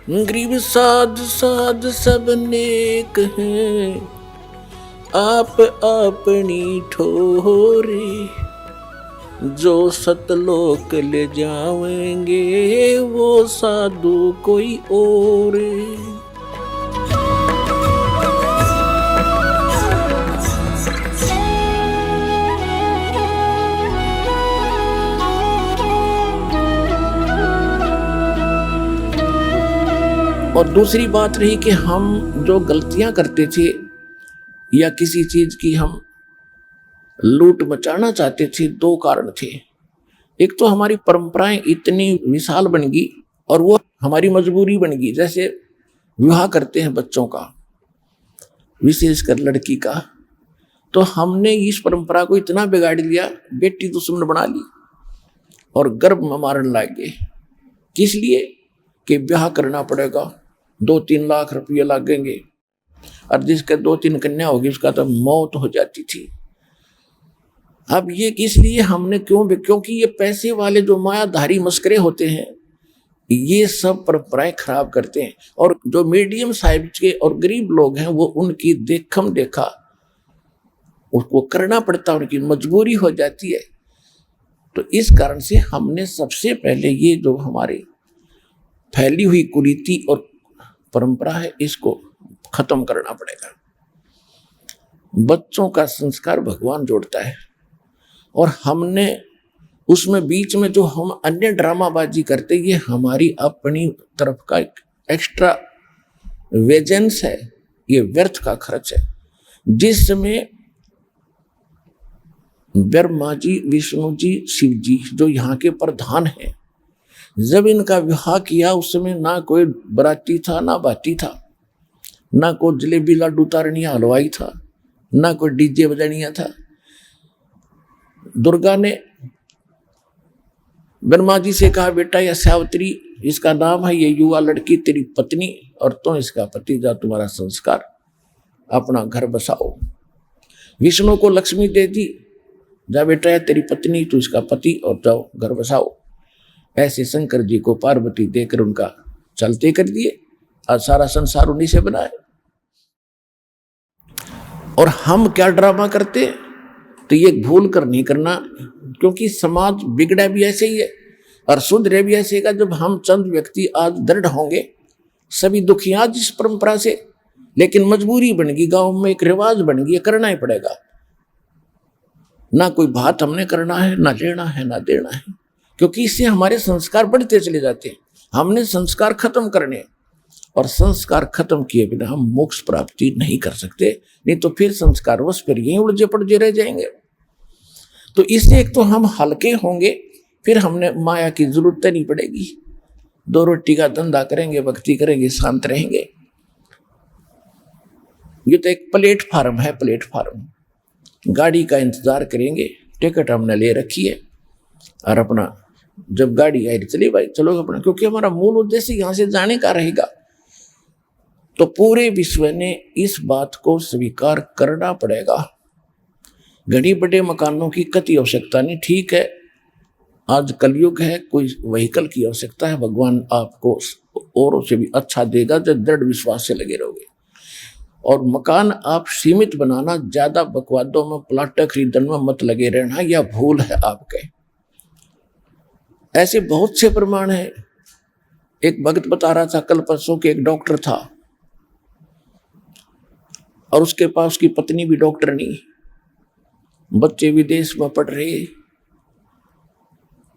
गरीब साध साध सब नेक हैं, आप अपनी ठोरे, जो सतलोक ले जाएंगे वो साधु कोई और। और दूसरी बात रही कि हम जो गलतियां करते थे या किसी चीज की हम लूट मचाना चाहते थे, दो कारण थे। एक तो हमारी परंपराएं इतनी विशाल बन गई और वो हमारी मजबूरी बन गई। जैसे विवाह करते हैं बच्चों का, विशेषकर लड़की का, तो हमने इस परंपरा को इतना बिगाड़ लिया, बेटी दुश्मन बना ली और गर्भ में मारने लग गए। किस लिए? कि ब्याह करना पड़ेगा, 2-3 लाख रुपये लगेंगे, और जिसके 2-3 कन्या होगी उसका तो मौत हो जाती थी। अब ये किस लिए हमने क्योंकि ये पैसे वाले जो मायाधारी मस्करे होते हैं, ये सब परंपराएं खराब करते हैं। और जो मीडियम साइज के और गरीब लोग हैं वो उनकी देखम देखा उसको करना पड़ता, उनकी मजबूरी हो जाती है। तो इस कारण से हमने सबसे पहले ये जो हमारी फैली हुई कुरीति और परंपरा है इसको खत्म करना पड़ेगा। बच्चों का संस्कार भगवान जोड़ता है और हमने उसमें बीच में जो हम अन्य ड्रामाबाजी करते, ये हमारी अपनी तरफ का एक्स्ट्रा वेजेंस है, ये व्यर्थ का खर्च है। जिसमें ब्रह्मा जी, विष्णु जी, शिव जी जो यहाँ के प्रधान हैं, जब इनका विवाह किया उस समय ना कोई बराती था, ना बाटी था, ना कोई जलेबी लाडू तारनिया हलवाई था, ना कोई डीजे बजानिया था। दुर्गा ने ब्रह्मा जी से कहा, बेटा यह सावित्री इसका नाम है, ये युवा लड़की तेरी पत्नी और तुम इसका पति, जा तुम्हारा संस्कार, अपना घर बसाओ। विष्णु को लक्ष्मी दे दी, जा बेटा यह तेरी पत्नी, तू इसका पति और जाओ घर बसाओ। ऐसे शंकर जी को पार्वती देकर उनका चलते कर दिए और सारा संसार उन्हीं से बना है। और हम क्या ड्रामा करते, तो ये भूल कर नहीं करना, क्योंकि समाज बिगड़ा भी ऐसे ही है और सुधरे भी ऐसे का। जब हम चंद व्यक्ति आज दृढ़ होंगे, सभी दुखी आज इस परंपरा से, लेकिन मजबूरी बन गई, गांव में एक रिवाज बन गई, करना ही पड़ेगा। ना कोई बात हमने करना है, ना लेना है, ना देना है, क्योंकि इससे हमारे संस्कार बढ़ते चले जाते हैं। हमने संस्कार खत्म करने, और संस्कार खत्म किए बिना हम मोक्ष प्राप्ति नहीं कर सकते, नहीं तो फिर संस्कार वश फिर यहीं उलझे पड़े रह जाएंगे। तो इससे एक तो हम हल्के होंगे, फिर हमने माया की जरूरत नहीं पड़ेगी, 2 रोटी का धंधा करेंगे, भक्ति करेंगे, शांत रहेंगे। ये तो एक प्लेटफार्म है, प्लेटफार्म, गाड़ी का इंतजार करेंगे, टिकट हमने ले रखी है और अपना जब गाड़ी आई चलिए भाई चलो अपना, क्योंकि हमारा मूल उद्देश्य यहां से जाने का रहेगा। तो पूरे विश्व ने इस बात को स्वीकार करना पड़ेगा। घड़ी बड़े मकानों की कति आवश्यकता नहीं, ठीक है आज कलयुग है, कोई व्हीकल की आवश्यकता है, भगवान आपको औरों से भी अच्छा देगा जब दृढ़ विश्वास से लगे रहोगे। और मकान आप सीमित बनाना, ज्यादा बकवादों में, प्लाट खरीदने में मत लगे रहना, यह भूल है आपके। ऐसे बहुत से प्रमाण हैं। एक भक्त बता रहा था कल परसों के, एक डॉक्टर था और उसके पास उसकी पत्नी भी डॉक्टर नहीं, बच्चे विदेश में पढ़ रहे।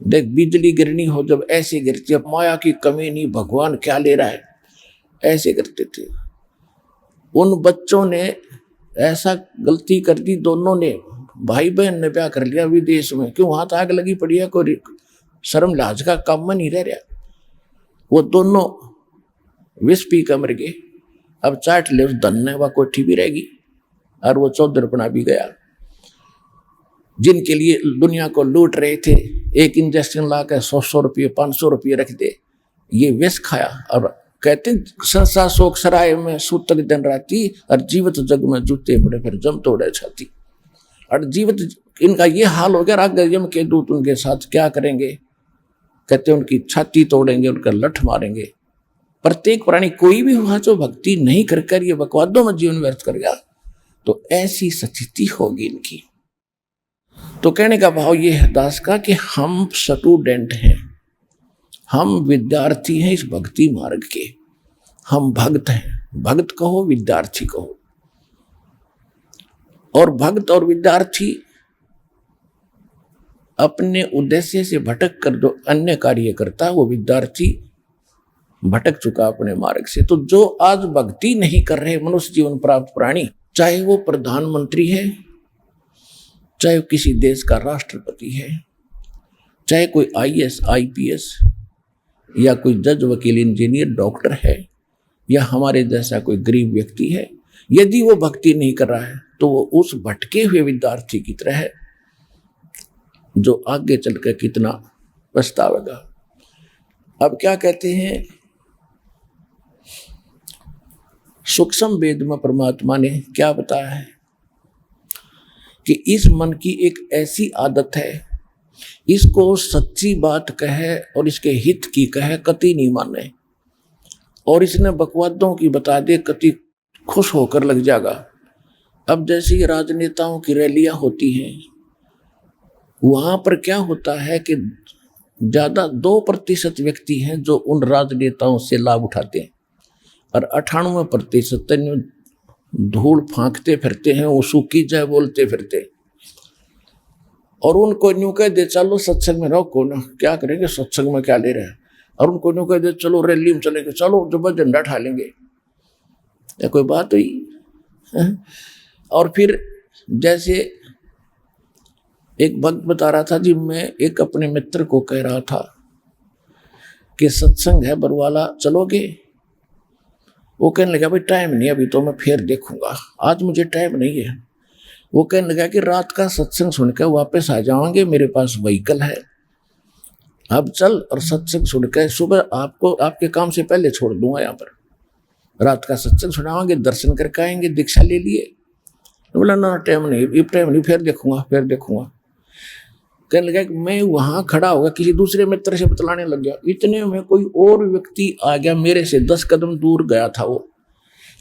देख बिजली गिरनी हो जब ऐसे गिरती, अब माया की कमी नहीं, भगवान क्या ले रहा है, ऐसे करते थे। उन बच्चों ने ऐसा गलती कर दी, दोनों ने, भाई बहन ने ब्याह कर लिया विदेश में, क्यों वहां तो आग लगी पड़ी है, कोई शर्म लाज का काम नहीं रह रहा। वो दोनों विष पी कर मर गए। अब चाट ले उस धन ने, वह कोठी भी रहेगी और वो चौधरपना भी गया। जिनके लिए दुनिया को लूट रहे थे, एक इंजेक्शन ला कर 100 रुपये 500 रुपये रख दे, ये विष खाया। और कहते संसा शोक सराय में सूतक दिन राती, और जीवित जग में जूते पड़े फिर जम तोड़े छाती। और जीवित इनका ये हाल हो गया, राग यम के दूत उनके साथ क्या करेंगे, कहते उनकी छाती तोड़ेंगे, उनका लठ मारेंगे। प्रत्येक प्राणी कोई भी वहां जो भक्ति नहीं कर ये बकवादों में जीवन व्यर्थ कर गया तो ऐसी स्थिति होगी इनकी। तो कहने का भाव ये है दास का कि हम स्टूडेंट हैं, हम विद्यार्थी हैं इस भक्ति मार्ग के, हम भक्त हैं, भक्त कहो विद्यार्थी कहो। और भक्त और विद्यार्थी अपने उद्देश्य से भटक कर जो अन्य कार्य करता है वो विद्यार्थी भटक चुका अपने मार्ग से। तो जो आज भक्ति नहीं कर रहे मनुष्य जीवन प्राप्त प्राणी, चाहे वो प्रधानमंत्री है, चाहे वो किसी देश का राष्ट्रपति है, चाहे कोई IAS IPS या कोई जज वकील इंजीनियर डॉक्टर है या हमारे जैसा कोई गरीब व्यक्ति है, यदि वो भक्ति नहीं कर रहा है तो वो उस भटके हुए विद्यार्थी की तरह है जो आगे चलकर कितना पछतावेगा। अब क्या कहते हैं, सूक्ष्म वेद में परमात्मा ने क्या बताया है कि इस मन की एक ऐसी आदत है, इसको सच्ची बात कहे और इसके हित की कहे कति नहीं माने, और इसने बकवादों की बता दे कति खुश होकर लग जाएगा। अब जैसे राजनेताओं की रैलियां होती हैं, वहां पर क्या होता है कि ज्यादा 2% व्यक्ति हैं जो उन राजनेताओं से लाभ उठाते हैं और 98% धूल फांकते फिरते हैं, वो सूखी जय बोलते फिरते। और उनको न्यू कह दे चलो सत्संग में रहो, कौन क्या करेंगे, सत्संग में क्या ले रहे हैं, और उनको न्यू कह दे चलो रैली में चलेंगे, चलो जब झंडा उठा लेंगे, या कोई बात हुई। और फिर जैसे एक भक्त बता रहा था जी, मैं एक अपने मित्र को कह रहा था कि सत्संग है बरवाला चलोगे, वो कहने लगा भाई टाइम नहीं, अभी तो मैं फिर देखूंगा, आज मुझे टाइम नहीं है। वो कहने लगा कि रात का सत्संग सुनकर वापस आ जाओगे, मेरे पास व्हीकल है, अब चल और सत्संग सुनकर सुबह आपको आपके काम से पहले छोड़ दूंगा, यहाँ पर रात का सत्संग सुनावांगे, दर्शन करके आएंगे, दीक्षा ले लिए। बोला ना टाइम नहीं, ये टाइम नहीं, फिर देखूंगा फिर देखूंगा। कहने लगा कि मैं वहां खड़ा होगा, किसी दूसरे मित्र से बतलाने लग गया। इतने में कोई और व्यक्ति आ गया, मेरे से 10 कदम दूर गया था वो।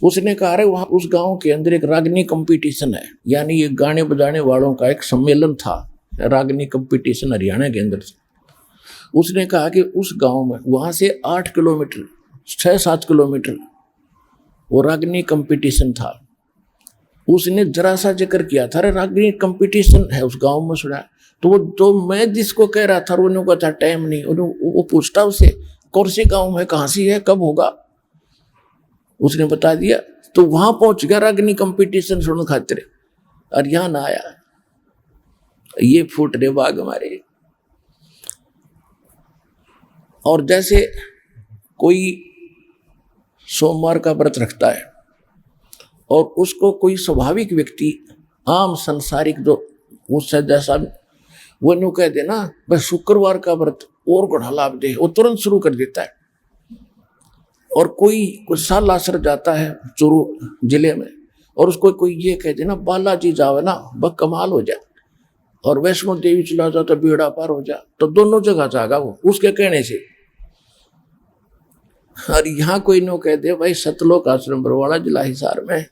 उसने कहा अरे वहां उस गांव के अंदर एक रागनी कंपटीशन है, यानी ये गाने बजाने वालों का एक सम्मेलन था, रागनी कंपटीशन हरियाणा के अंदर से। उसने कहा कि उस गांव में वहां से 8 किलोमीटर 6-7 किलोमीटर वो रागनी कंपटीशन था। उसने जरा सा जिक्र किया था, अरे रागनी कंपटीशन है उस गांव में, सुना। तो वो जो मैं जिसको कह रहा था उन्होंने कहा था टाइम नहीं, वो पूछता उसे कौन से गांव में, कहाँ से है, कब होगा, उसने बता दिया। तो वहां पहुंच गया रागनी कंपटीशन सुन खातिर, और यहां ना आया। ये फूट रहे बाग हमारे। और जैसे कोई सोमवार का व्रत रखता है और उसको कोई स्वाभाविक व्यक्ति आम संसारिक जो उससे जैसा वो न्यू कह देना बस शुक्रवार का व्रत और घना लाभ दे, वो तुरंत शुरू कर देता है। और कोई कुछ साल आसर जाता है चूरू जिले में और उसको कोई ये कह देना बालाजी जावे ना बस कमाल हो जाए, और वैष्णो देवी चला जाओ तो बेड़ा पार हो जाए, तो दोनों जगह जाएगा वो उसके कहने से। और यहाँ कोई नो कह दे भाई सतलोक आश्रम बरवाड़ा जिला हिसार में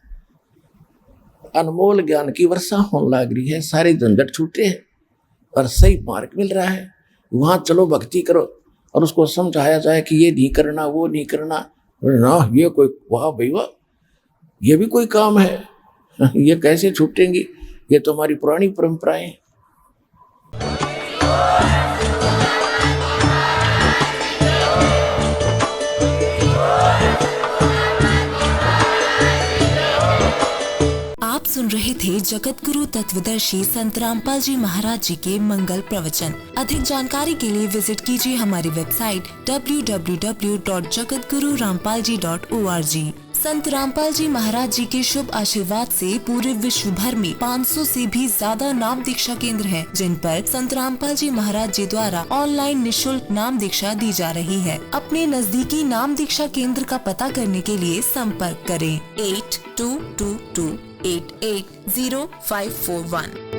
अनमोल ज्ञान की वर्षा होने लग रही है, सारे झंझट छूटे हैं और सही मार्ग मिल रहा है, वहां चलो भक्ति करो। और उसको समझाया जाए कि ये नहीं करना वो नहीं करना, ना ये कोई वाह भाई वाह, ये भी कोई काम है, ये कैसे छूटेंगी, ये तो हमारी पुरानी परंपराएं। आप सुन रहे थे जगत गुरु तत्वदर्शी संत रामपाल जी महाराज जी के मंगल प्रवचन। अधिक जानकारी के लिए विजिट कीजिए हमारी वेबसाइट www.jagatgururampalji.org। संत रामपाल जी महाराज जी के शुभ आशीर्वाद से पूरे विश्व भर में 500 से भी ज्यादा नाम दीक्षा केंद्र हैं, जिन पर संत रामपाल जी महाराज जी द्वारा ऑनलाइन निशुल्क नाम दीक्षा दी जा रही है। अपने नजदीकी नाम दीक्षा केंद्र का पता करने के लिए संपर्क करें 8222880541।